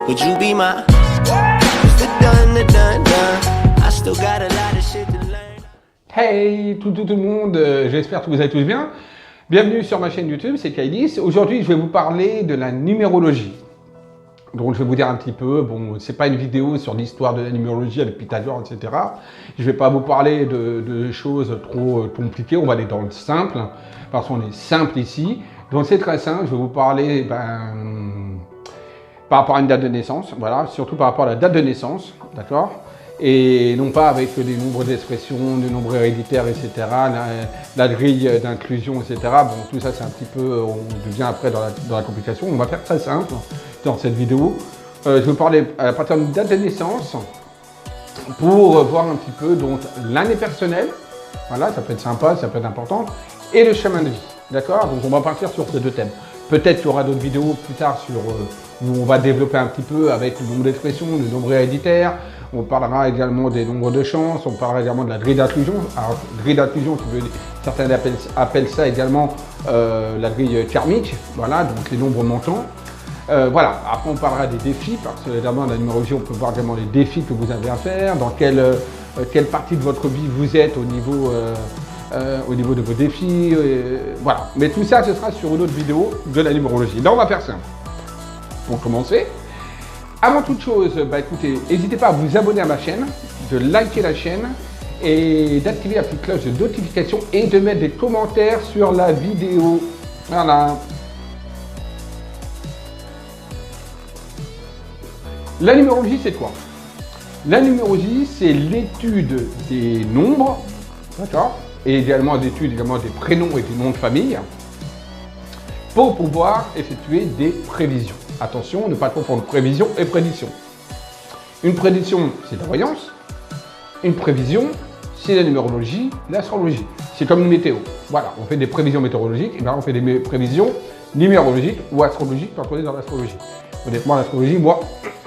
Would you be my Mr. Done, done, done? I still got a lot of shit to learn. Hey tout le monde, j'espère que vous allez tous bien. Bienvenue sur ma chaîne YouTube, c'est Kailis. Aujourd'hui, je vais vous parler de la numérologie. Donc, je vais vous dire un petit peu, bon, c'est pas une vidéo sur l'histoire de la numérologie avec Pythagore, etc. Je vais pas vous parler de choses trop compliquées, on va aller dans le simple, parce qu'on est simple ici. Donc, c'est très simple, je vais vous parler, par rapport à une date de naissance, voilà, surtout par rapport à la date de naissance, d'accord? Et non pas avec des nombres d'expressions, des nombres héréditaires, etc., la grille d'inclusion, etc. Bon, tout ça, c'est un petit peu, on devient après dans la complication. On va faire très simple dans cette vidéo. Je vais vous parler à partir d'une date de naissance pour voir un petit peu donc l'année personnelle, voilà, ça peut être sympa, ça peut être important, et le chemin de vie, d'accord? Donc on va partir sur ces deux thèmes. Peut-être qu'il y aura d'autres vidéos plus tard sur où on va développer un petit peu avec le nombre d'expressions, le nombre héréditaire. On parlera également des nombres de chance, on parlera également de la grille d'inclusion. Alors, grille d'inclusion, certains appellent ça également la grille karmique, voilà, donc les nombres montants. Voilà, après on parlera des défis, parce que évidemment dans la numérologie, on peut voir également les défis que vous avez à faire, dans quelle partie de votre vie vous êtes au niveau de vos défis, voilà. Mais tout ça, ce sera sur une autre vidéo de la numérologie. Là, on va faire simple. Pour commencer, avant toute chose, écoutez, n'hésitez pas à vous abonner à ma chaîne, de liker la chaîne et d'activer la petite cloche de notification et de mettre des commentaires sur la vidéo. Voilà. La numérologie, c'est quoi? La numérologie, c'est l'étude des nombres, d'accord? Et également l'étude des prénoms et des noms de famille pour pouvoir effectuer des prévisions. Attention, ne pas confondre prévision et prédiction. Une prédiction, c'est la voyance. Une prévision, c'est la numérologie, l'astrologie. C'est comme une météo. Voilà, on fait des prévisions météorologiques, et bien on fait des prévisions numérologiques ou astrologiques quand on est dans l'astrologie. Honnêtement, l'astrologie, moi,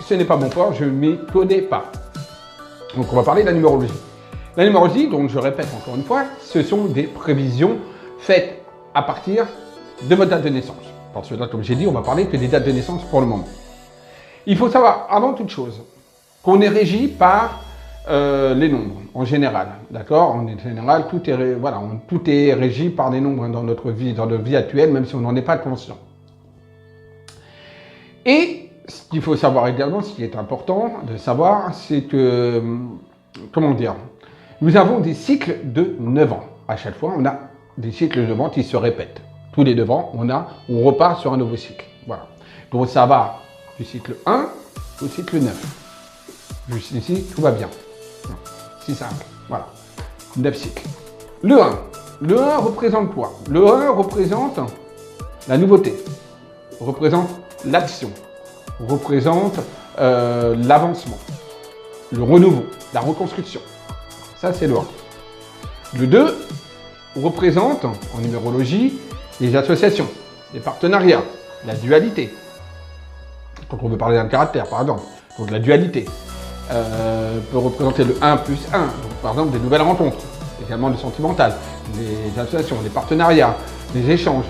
ce n'est pas mon fort, je ne m'y connais pas. Donc on va parler de la numérologie. La numérologie, donc je répète encore une fois, ce sont des prévisions faites à partir de votre date de naissance. Parce que là, comme j'ai dit, on va parler que des dates de naissance pour le moment. Il faut savoir, avant toute chose, qu'on est régi par les nombres, en général. D'accord? En général, tout est régi par des nombres dans notre vie actuelle, même si on n'en est pas conscient. Et ce qu'il faut savoir également, ce qui est important de savoir, c'est que, comment dire, nous avons des cycles de 9 ans. À chaque fois, on a des cycles de 9 ans qui se répètent. Tous les 9 ans, on repart sur un nouveau cycle. Voilà. Donc ça va du cycle 1 au cycle 9. Juste ici, tout va bien. C'est simple. Voilà. 9 cycles. Le 1. Le 1 représente quoi? Le 1 représente la nouveauté, représente l'action, représente l'avancement, le renouveau, la reconstruction. Ça, c'est le 1. Le 2 représente, en numérologie, les associations, les partenariats, la dualité. Quand on veut parler d'un caractère, par exemple. Donc la dualité peut représenter le 1 plus 1. Donc, par exemple, des nouvelles rencontres, également le sentimental, les associations, les partenariats, les échanges.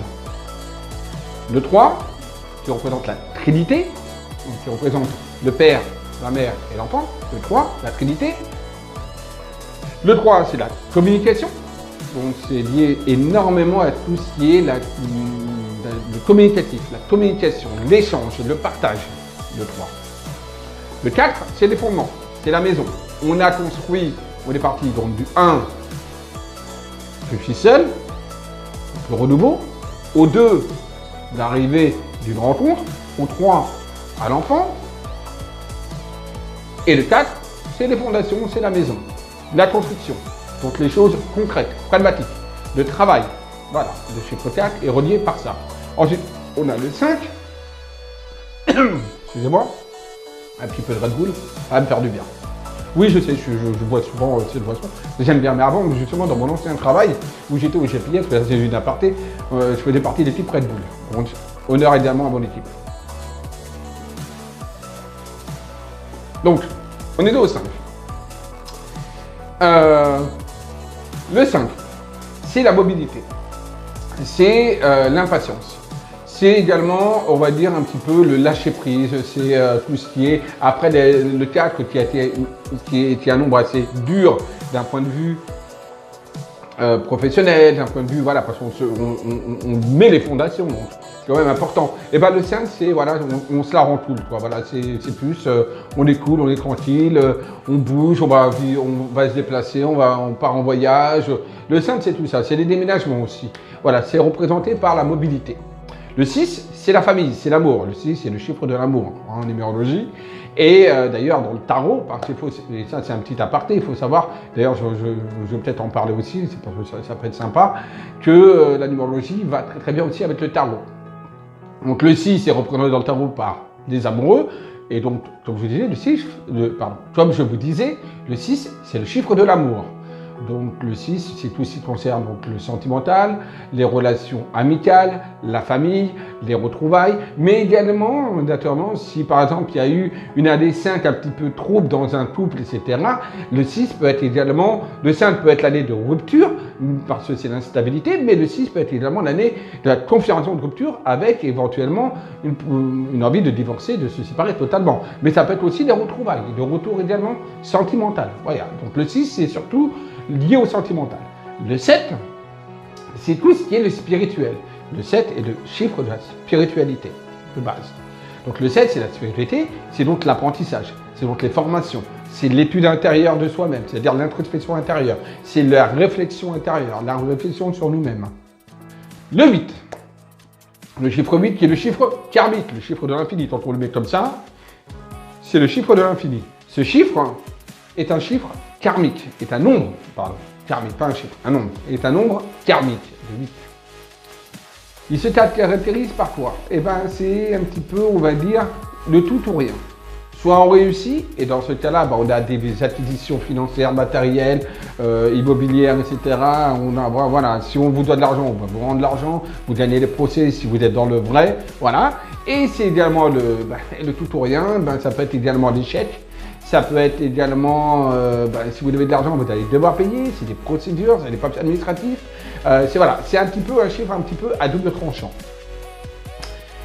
Le 3, qui représente la trinité, donc qui représente le père, la mère et l'enfant. Le 3, la trinité. Le 3, c'est la communication. Donc c'est lié énormément à tout ce qui est le communicatif, la communication, l'échange, le partage, le 3. Le 4, c'est les fondements, c'est la maison. On a construit, on est parti donc du 1, je suis seul, le renouveau. Au 2, l'arrivée d'une rencontre. Au 3, à l'enfant. Et le 4, c'est les fondations, c'est la maison, la construction. Donc les choses concrètes, pragmatiques, le travail, voilà, le chiffre 4 est relié par ça. Ensuite, on a le 5, excusez-moi, un petit peu de Red Bull, ça va me faire du bien. Oui, je sais, je bois souvent cette boisson, j'aime bien, mais avant, justement, dans mon ancien travail, où j'étais au GPS, parce que c'est une aparté, je faisais partie de l'équipe Red Bull. Donc, honneur également à mon équipe. Donc, on est 2 au 5. Le 5, c'est la mobilité, c'est l'impatience, c'est également, on va dire, un petit peu le lâcher-prise. C'est tout ce qui est, après le 4 qui est un nombre assez dur d'un point de vue professionnel, d'un point de vue, voilà, parce qu'on met les fondations, donc c'est quand même important. Et ben le 5, c'est, voilà, on se la rend cool, quoi. Voilà, c'est plus, on est cool, on est tranquille, on bouge, on va se déplacer, on part en voyage. Le 5, c'est tout ça, c'est les déménagements aussi. Voilà, c'est représenté par la mobilité. Le 6, c'est la famille, c'est l'amour. Le 6, c'est le chiffre de l'amour en numérologie. Et d'ailleurs, dans le tarot, parce qu'il faut, et ça c'est un petit aparté, il faut savoir, d'ailleurs je vais peut-être en parler aussi, c'est parce que ça peut être sympa, que la numérologie va très très bien aussi avec le tarot. Donc le 6 est représenté dans le tarot par des amoureux, et donc, comme je vous disais, comme je vous disais, le 6, c'est le chiffre de l'amour. Donc le 6, c'est tout ce qui concerne donc, le sentimental, les relations amicales, la famille, les retrouvailles, mais également, naturellement, si par exemple il y a eu une année 5 un petit peu trouble dans un couple, etc., le 6 peut être également, le 5 peut être l'année de rupture, parce que c'est l'instabilité, mais le 6 peut être également l'année de la confirmation de rupture avec éventuellement une envie de divorcer, de se séparer totalement. Mais ça peut être aussi des retrouvailles, de retour également sentimental. Voilà, donc le 6 c'est surtout lié au sentimental. Le 7, c'est tout ce qui est le spirituel. Le 7 est le chiffre de la spiritualité, de base. Donc le 7, c'est la spiritualité, c'est donc l'apprentissage, c'est donc les formations, c'est l'étude intérieure de soi-même, c'est-à-dire l'introspection intérieure, c'est la réflexion intérieure, la réflexion sur nous-mêmes. Le 8, le chiffre 8 qui est le chiffre karmique, le chiffre de l'infini, tant qu'on le met comme ça, c'est le chiffre de l'infini. Ce chiffre est un chiffre karmique, est un nombre, pardon, karmique, pas un chiffre, un nombre, est un nombre karmique, de 8. Il se caractérise par quoi? Eh bien, c'est un petit peu, on va dire, le tout ou rien. Soit on réussit, et dans ce cas-là, on a des acquisitions financières, matérielles, immobilières, etc. Voilà, si on vous doit de l'argent, on va vous rendre de l'argent, vous gagnez les procès si vous êtes dans le vrai, voilà. Et c'est également le tout ou rien, ça peut être également l'échec. Ça peut être également, si vous devez de l'argent, vous allez devoir payer, c'est des procédures, c'est des papiers administratifs. C'est un petit peu un chiffre un petit peu à double tranchant.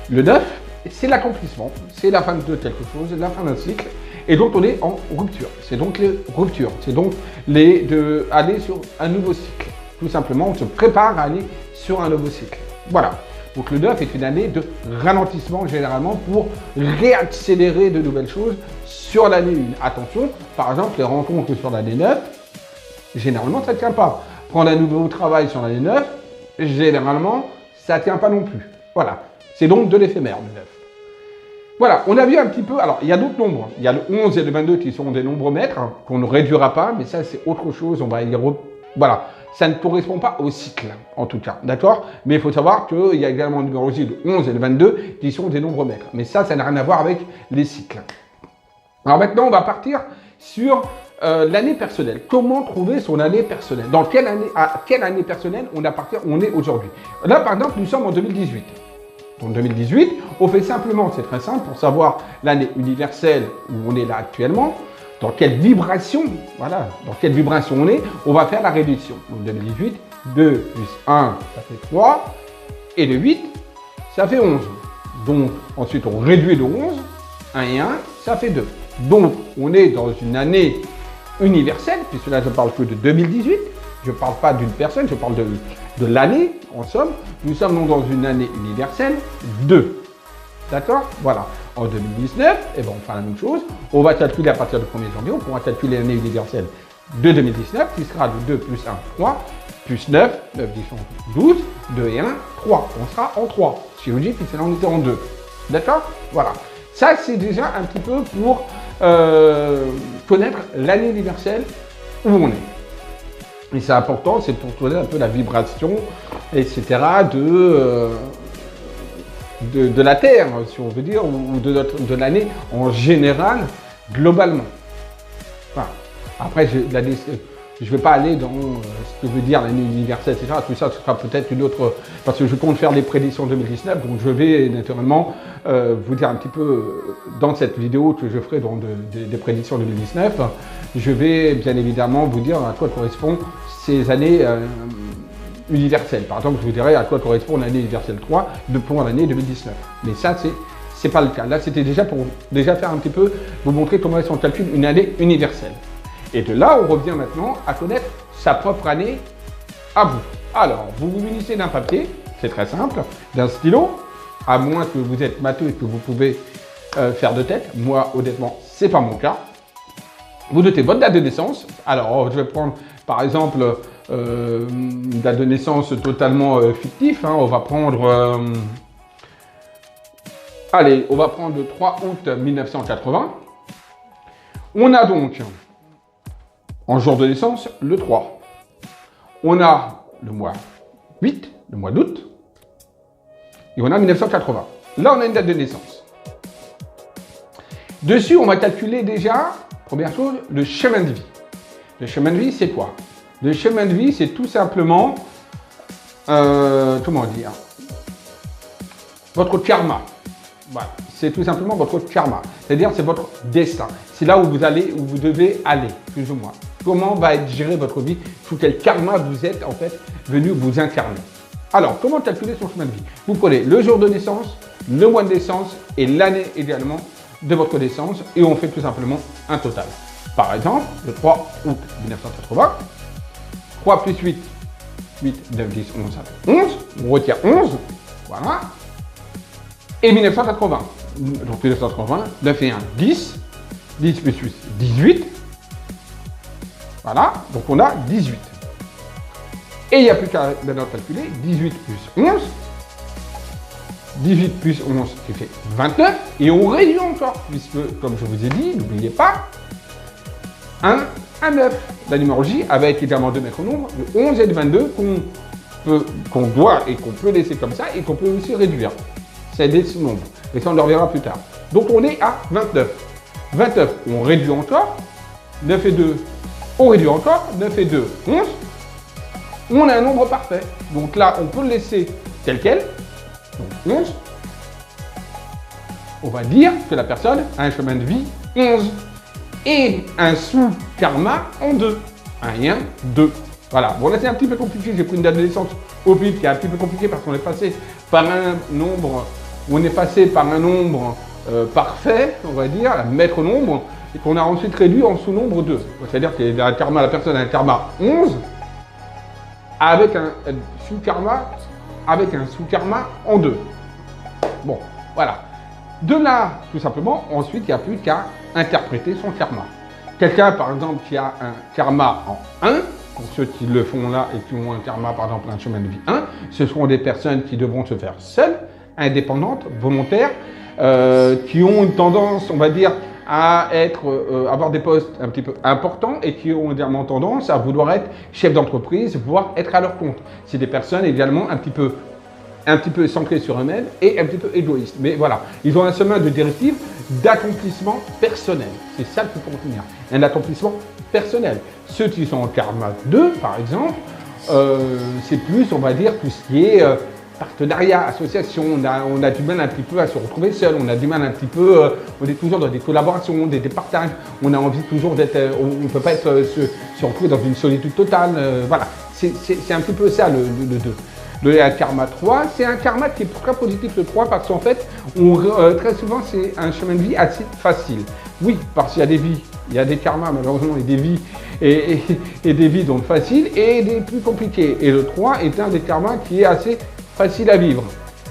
Le 9, c'est l'accomplissement, c'est la fin de quelque chose, la fin d'un cycle, et donc on est en rupture. C'est donc les ruptures, c'est donc aller sur un nouveau cycle. Tout simplement, on se prépare à aller sur un nouveau cycle. Voilà. Donc le 9 est une année de ralentissement généralement pour réaccélérer de nouvelles choses sur l'année 1. Attention, par exemple, les rencontres sur l'année 9, généralement ça ne tient pas. Prendre un nouveau travail sur l'année 9, généralement ça ne tient pas non plus. Voilà, c'est donc de l'éphémère le 9. Voilà, on a vu un petit peu, alors il y a d'autres nombres. Il y a le 11 et le 22 qui sont des nombres maîtres, qu'on ne réduira pas, mais ça c'est autre chose, on va y voilà. Ça ne correspond pas au cycle, en tout cas, d'accord? Mais il faut savoir qu'il y a également en numérologie le 11 et le 22 qui sont des nombres maîtres. Mais ça n'a rien à voir avec les cycles. Alors maintenant, on va partir sur l'année personnelle. Comment trouver son année personnelle? À quelle année personnelle on est aujourd'hui? Là, par exemple, nous sommes en 2018. En 2018, on fait simplement, c'est très simple, pour savoir l'année universelle où on est là actuellement, dans quelle vibration, voilà, dans quelle vibration on va faire la réduction. Donc 2018, 2 plus 1, ça fait 3, et le 8, ça fait 11. Donc ensuite on réduit le 11, 1 et 1, ça fait 2. Donc on est dans une année universelle, puisque là je ne parle que de 2018, je ne parle pas d'une personne, je parle de l'année, en somme. Nous sommes donc dans une année universelle 2. D'accord? Voilà. En 2019, on fera la même chose. On va calculer à partir du 1er janvier, on pourra calculer l'année universelle de 2019, qui sera de 2 plus 1, 3, plus 9, 9, 10, 12, 2 et 1, 3. On sera en 3. Si vous dites que là on était en 2. D'accord? Voilà. Ça, c'est déjà un petit peu pour connaître l'année universelle où on est. Et c'est important, c'est pour connaître un peu la vibration, etc. de la Terre, si on veut dire, ou de l'année en général, globalement. Voilà. Après, je ne vais pas aller dans ce que veut dire l'année universelle, etc. Tout ça, ce sera peut-être une autre... Parce que je compte faire les prédictions 2019, donc je vais naturellement vous dire un petit peu, dans cette vidéo que je ferai dans des prédictions 2019, je vais bien évidemment vous dire à quoi correspondent ces années universelle. Par exemple, je vous dirais à quoi correspond l'année universelle 3 pour l'année 2019. Mais ça, c'est pas le cas. Là, c'était déjà pour faire un petit peu, vous montrer comment est-ce qu'on calcule une année universelle. Et de là, on revient maintenant à connaître sa propre année à vous. Alors, vous vous munissez d'un papier, c'est très simple, d'un stylo, à moins que vous êtes matheux et que vous pouvez faire de tête. Moi, honnêtement, c'est pas mon cas. Vous notez votre date de naissance. Alors, je vais prendre, par exemple, une date de naissance totalement fictif. Hein. On va prendre... allez, on va prendre le 3 août 1980. On a donc, en jour de naissance, le 3. On a le mois 8, le mois d'août. Et on a 1980. Là, on a une date de naissance. Dessus, on va calculer déjà, première chose, le chemin de vie. Le chemin de vie, c'est quoi? Le chemin de vie, c'est tout simplement, comment dire, votre karma. Voilà. C'est tout simplement votre karma. C'est-à-dire, c'est votre destin. C'est là où vous allez, où vous devez aller, plus ou moins. Comment va être gérée votre vie? Sous quel karma vous êtes, en fait, venu vous incarner. Alors, comment calculer son chemin de vie? Vous prenez le jour de naissance, le mois de naissance et l'année également de votre naissance et on fait tout simplement un total. Par exemple, le 3 août 1980, 3 plus 8, 8, 9, 10, 11, 11, on retire 11, voilà, et 1980, donc 1980, 9 et 1, 10, 10 plus 8, 18, voilà, donc on a 18. Et il n'y a plus qu'à maintenant calculer, 18 plus 11, 18 plus 11 qui fait 29, et on réduit encore, puisque, comme je vous ai dit, n'oubliez pas, 1 à 9. La numérologie, avec également deux maîtres nombres, le 11 et le 22, qu'on doit et qu'on peut laisser comme ça, et qu'on peut aussi réduire. C'est des nombres, et ça on le reverra plus tard. Donc on est à 29. 29, on réduit encore, 9 et 2, on réduit encore, 9 et 2, 11, on a un nombre parfait. Donc là, on peut le laisser tel quel, donc 11. On va dire que la personne a un chemin de vie 11 et un sous-karma en 2. 1 et 1, 2. Voilà. Bon, là, c'est un petit peu compliqué. J'ai pris une date de naissance au pif qui est un petit peu compliqué parce qu'on est passé par un nombre, parfait, on va dire, un maître nombre, et qu'on a ensuite réduit en sous-nombre 2. C'est-à-dire que la personne a un karma 11 avec un sous-karma en 2. Bon, voilà. De là, tout simplement, ensuite, il n'y a plus qu'à interpréter son karma. Quelqu'un, par exemple, qui a un karma en 1, pour ceux qui le font là et qui ont un karma, par exemple, un chemin de vie 1, ce seront des personnes qui devront se faire seules, indépendantes, volontaires, qui ont une tendance, on va dire, à avoir des postes un petit peu importants et qui ont également tendance à vouloir être chefs d'entreprise, voire être à leur compte. C'est des personnes également un petit peu centrées sur eux-mêmes et un petit peu égoïstes. Mais voilà, ils ont un chemin de directive d'accomplissement personnel. C'est ça qu'il faut retenir, un accomplissement personnel. Ceux qui sont en karma 2, par exemple, c'est plus, on va dire, tout ce qui est partenariat, association, on a du mal un petit peu à se retrouver seul, on a du mal un petit peu, on est toujours dans des collaborations, des partages, on a envie toujours d'être, on ne peut pas se retrouver dans une solitude totale, voilà, c'est un petit peu ça le 2. Le karma 3, c'est un karma qui est très positif le 3 parce qu'en fait, très souvent c'est un chemin de vie assez facile. Oui, parce qu'il y a des vies, il y a des karmas malheureusement et des vies, et des vies donc faciles et des plus compliquées. Et le 3 est un des karmas qui est assez facile à vivre.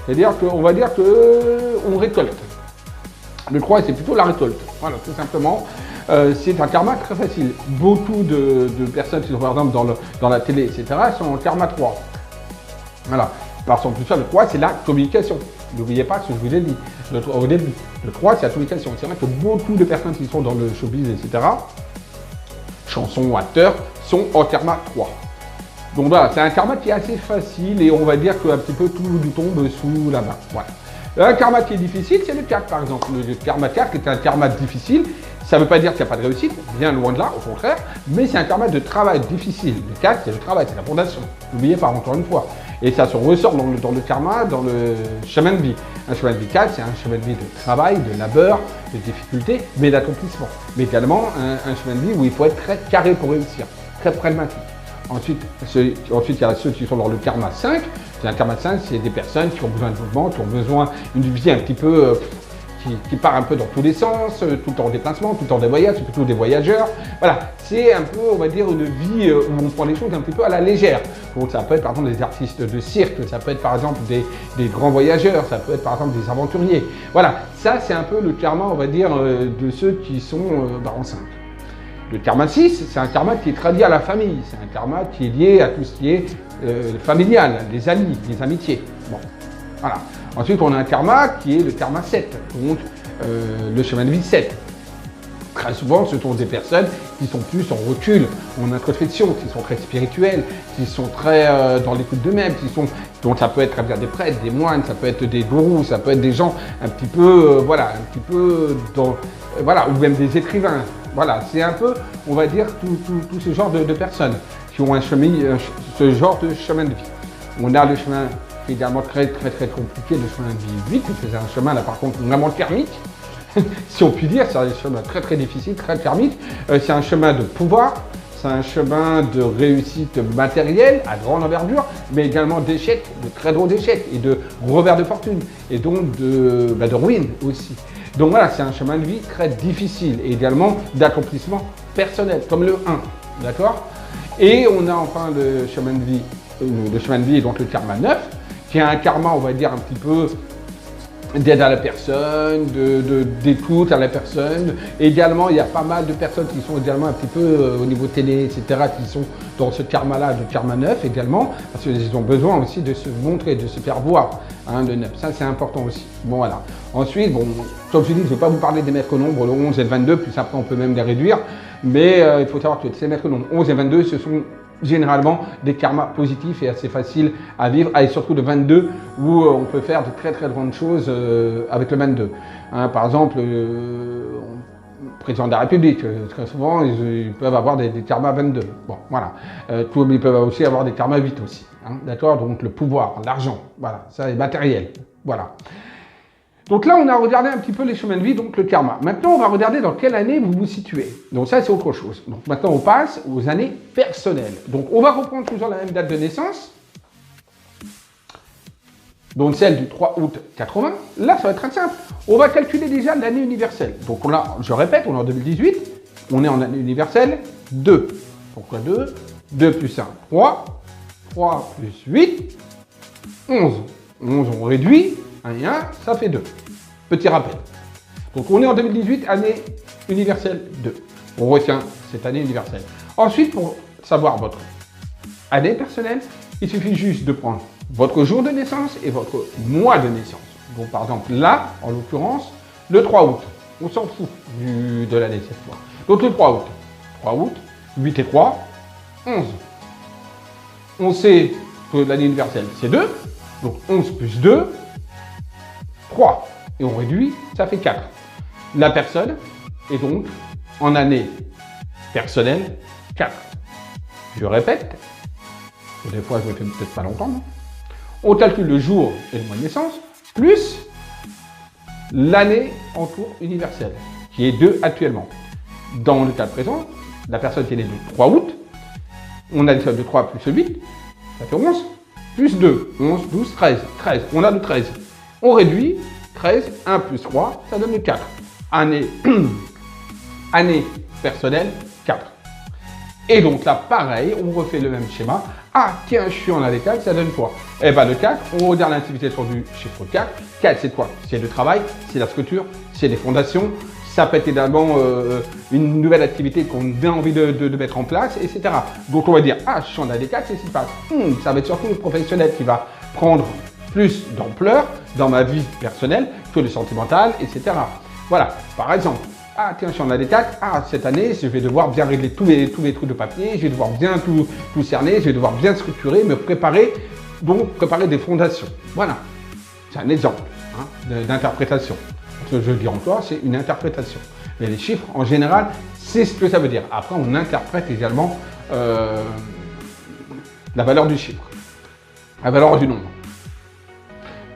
C'est-à-dire qu'on va dire qu'on récolte. Le 3, c'est plutôt la récolte. Voilà, tout simplement. C'est un karma très facile. Beaucoup de personnes qui sont par exemple dans la télé, etc., sont en karma 3. Voilà. Parce qu'en plus, le 3, c'est la communication. N'oubliez pas ce que je vous ai dit au début. Le 3, c'est la communication. C'est vrai que beaucoup de personnes qui sont dans le showbiz, etc., chansons, acteurs, sont en karma 3. Donc voilà, c'est un karma qui est assez facile et on va dire qu'un petit peu tout nous tombe sous la main. Voilà. Un karma qui est difficile, c'est le 4 par exemple. Le karma 4 est un karma difficile. Ça ne veut pas dire qu'il n'y a pas de réussite, bien loin de là, au contraire, mais c'est un karma de travail difficile. Le 4, c'est le travail, c'est la fondation. N'oubliez pas, encore une fois. Et ça se ressort dans le karma, dans le chemin de vie. Un chemin de vie 4, c'est un chemin de vie de travail, de labeur, de difficulté, mais d'accomplissement. Mais également un chemin de vie où il faut être très carré pour réussir, très pragmatique. Ensuite, il y a ceux qui sont dans le karma 5. Un karma 5, c'est des personnes qui ont besoin de mouvement, qui ont besoin d'une vie un petit peu qui part un peu dans tous les sens, tout le temps en déplacement, tout le temps des voyages, c'est plutôt des voyageurs. Voilà, c'est un peu, on va dire, une vie où on prend les choses un petit peu à la légère. Donc ça peut être par exemple des artistes de cirque, ça peut être par exemple des grands voyageurs, ça peut être par exemple des aventuriers. Voilà, ça c'est un peu le karma, on va dire, de ceux qui sont en 5. Le karma 6, c'est un karma qui est très lié à la famille, c'est un karma qui est lié à tout ce qui est familial, les amis, les amitiés. Bon, voilà. Ensuite, on a un karma qui est le karma 7, donc le chemin de vie 7. Très souvent, ce sont des personnes qui sont plus en recul, en introspection, qui sont très spirituelles, qui sont très dans l'écoute d'eux-mêmes, donc ça peut être des prêtres, des moines, ça peut être des gourous, ça peut être des gens un petit peu, voilà, un petit peu dans, voilà, ou même des écrivains. Voilà, c'est un peu, on va dire, tout ce genre de personnes qui ont ce genre de chemin de vie. On a le chemin qui est également très compliqué, le chemin de vie 8, c'est un chemin là par contre vraiment thermique, si on peut dire, c'est un chemin très difficile, très thermique. C'est un chemin de pouvoir, c'est un chemin de réussite matérielle à grande envergure, mais également d'échecs, de très gros échecs et de revers de fortune, et donc de ruine aussi. Donc voilà, c'est un chemin de vie très difficile et également d'accomplissement personnel, comme le 1, d'accord? Et on a enfin le chemin de vie, donc le karma 9, qui est un karma, on va dire, un petit peu d'aide à la personne, d'écoute à la personne. Et également, il y a pas mal de personnes qui sont également un petit peu au niveau télé, etc., qui sont dans ce karma-là, de karma 9 également, parce qu'ils ont besoin aussi de se montrer, de se faire voir, hein, le 9. Ça, c'est important aussi. Bon, voilà. Ensuite, bon, comme je dis, je ne vais pas vous parler des maîtres nombres, le 11 et le 22, puis après, on peut même les réduire. Mais il faut savoir que ces maîtres nombres 11 et 22, ce sont généralement des karmas positifs et assez faciles à vivre, et surtout le 22 où on peut faire de très grandes choses avec le 22. Hein, par exemple, le président de la République, très souvent ils peuvent avoir des karmas 22. Bon, voilà. Ils peuvent aussi avoir des karmas 8 aussi. Hein, d'accord? Donc le pouvoir, l'argent, voilà, ça est matériel. Voilà. Donc là, on a regardé un petit peu les chemins de vie, donc le karma. Maintenant, on va regarder dans quelle année vous vous situez. Donc ça, c'est autre chose. Donc maintenant, on passe aux années personnelles. Donc on va reprendre toujours la même date de naissance. Donc celle du 3 août 80. Là, ça va être très simple. On va calculer déjà l'année universelle. Donc là, je répète, on est en 2018. On est en année universelle 2. Pourquoi 2? 2 plus 1, 3. 3 plus 8, 11. 11, on réduit. 1 et 1, ça fait 2. Petit rappel. Donc on est en 2018, année universelle 2. On retient cette année universelle. Ensuite, pour savoir votre année personnelle, il suffit juste de prendre votre jour de naissance et votre mois de naissance. Donc par exemple là, en l'occurrence, le 3 août. On s'en fout de l'année cette fois. Donc le 3 août. 3 août, 8 et 3, 11. On sait que l'année universelle c'est 2. Donc 11 plus 2, 3. Et on réduit, ça fait 4. La personne est donc en année personnelle 4. Je répète, des fois je me fais peut-être pas l'entendre. On calcule le jour et le mois de naissance, plus l'année en cours universelle, qui est 2 actuellement. Dans le cas présent, la personne qui est née le 3 août, on additionne de 3 plus 8, ça fait 11, plus 2, 11, 12, 13, 13, on a le 13. On réduit, 13, 1 plus 3, ça donne le 4. Année personnelle, 4. Et donc là, pareil, on refait le même schéma. Ah, tiens, je suis en année 4, ça donne quoi? Eh bien, le 4, on regarde l'activité sur du chiffre 4. 4, c'est quoi? C'est le travail, c'est la structure, c'est les fondations. Ça peut être également une nouvelle activité qu'on a envie de mettre en place, etc. Donc, on va dire, ah, je suis en année 4, c'est ce qui se passe. Ça va être surtout le professionnel qui va prendre plus d'ampleur dans ma vie personnelle que le sentimental, etc. Voilà, par exemple, ah tiens, je suis en année 4, ah cette année, je vais devoir bien régler tous mes trucs de papier, je vais devoir bien tout cerner, je vais devoir bien structurer, me préparer, donc préparer des fondations. Voilà, c'est un exemple hein, d'interprétation. Ce que je dis encore, c'est une interprétation. Mais les chiffres, en général, c'est ce que ça veut dire. Après, on interprète également la valeur du chiffre, la valeur du nombre.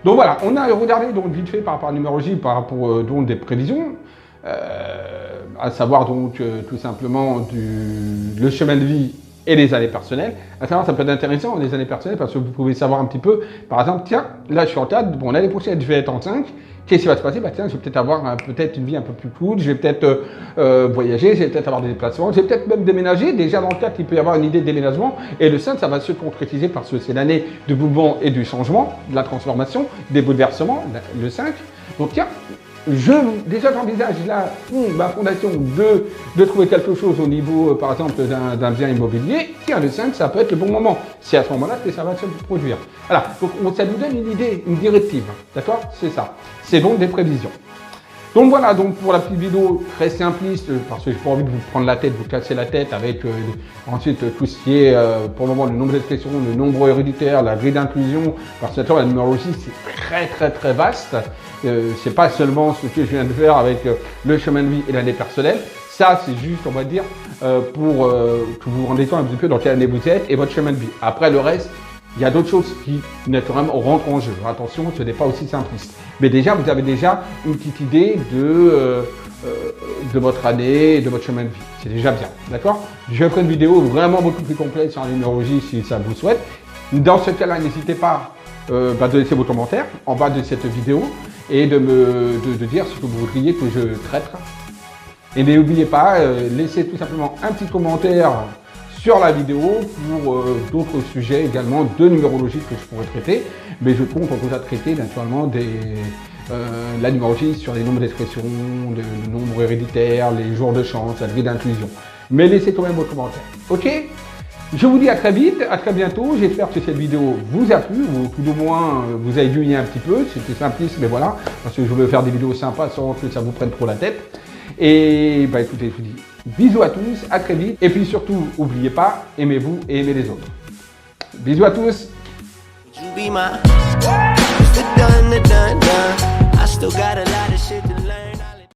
Donc voilà, on a regardé donc vite fait par rapport à la numérologie, par rapport donc des prévisions, à savoir donc tout simplement le chemin de vie et les années personnelles. À savoir, ça peut être intéressant, les années personnelles, parce que vous pouvez savoir un petit peu, par exemple, tiens, là je suis en 4, bon, l'année prochaine je vais être en 5, qu'est-ce qui va se passer? Bah tiens, je vais peut-être avoir peut-être une vie un peu plus cool, je vais peut-être voyager, je vais peut-être avoir des déplacements, je vais peut-être même déménager. Déjà dans le 4, il peut y avoir une idée de déménagement, et le 5, ça va se concrétiser parce que c'est l'année du mouvement et du changement, de la transformation, des bouleversements, le 5. Donc tiens, déjà j'envisage là, ma fondation, de trouver quelque chose au niveau, par exemple, d'un bien immobilier. Tiens, le 5, ça peut être le bon moment. C'est à ce moment-là que ça va se produire. Voilà, donc ça nous donne une idée, une directive. D'accord? C'est ça. C'est donc des prévisions. Donc voilà, donc pour la petite vidéo très simpliste, parce que j'ai pas envie de vous prendre la tête, vous casser la tête avec ensuite tout ce qui est pour le moment le nombre d'expressions, le nombre héréditaire, la grille d'inclusion, parce que la numérologie c'est très vaste. C'est pas seulement ce que je viens de faire avec le chemin de vie et l'année personnelle. Ça c'est juste, on va dire, pour que vous vous rendez compte un petit peu dans quelle année vous êtes et votre chemin de vie. Après le reste, il y a d'autres choses qui naturellement rentrent en jeu. Attention, ce n'est pas aussi simpliste. Mais déjà, vous avez déjà une petite idée de votre année et de votre chemin de vie. C'est déjà bien, d'accord? Je ferai une vidéo vraiment beaucoup plus complète sur la numérologie si ça vous souhaite. Dans ce cas-là, n'hésitez pas de laisser vos commentaires en bas de cette vidéo et de dire ce que vous voudriez que je traite. Et n'oubliez pas, laissez tout simplement un petit commentaire sur la vidéo pour d'autres sujets également de numérologie que je pourrais traiter, mais je compte déjà traiter naturellement la numérologie sur les nombres d'expressions, le nombre héréditaire, les jours de chance, la grille d'inclusion. Mais laissez quand même vos commentaires. Ok? Je vous dis à très vite, à très bientôt. J'espère que cette vidéo vous a plu, ou tout au moins vous a aiguillé un petit peu. C'était simpliste, mais voilà, parce que je veux faire des vidéos sympas sans que ça vous prenne trop la tête. Et bah écoutez, je vous dis bisous à tous, à très vite. Et puis surtout, n'oubliez pas, aimez-vous et aimez les autres. Bisous à tous. You be my, it's the done, I still got a lot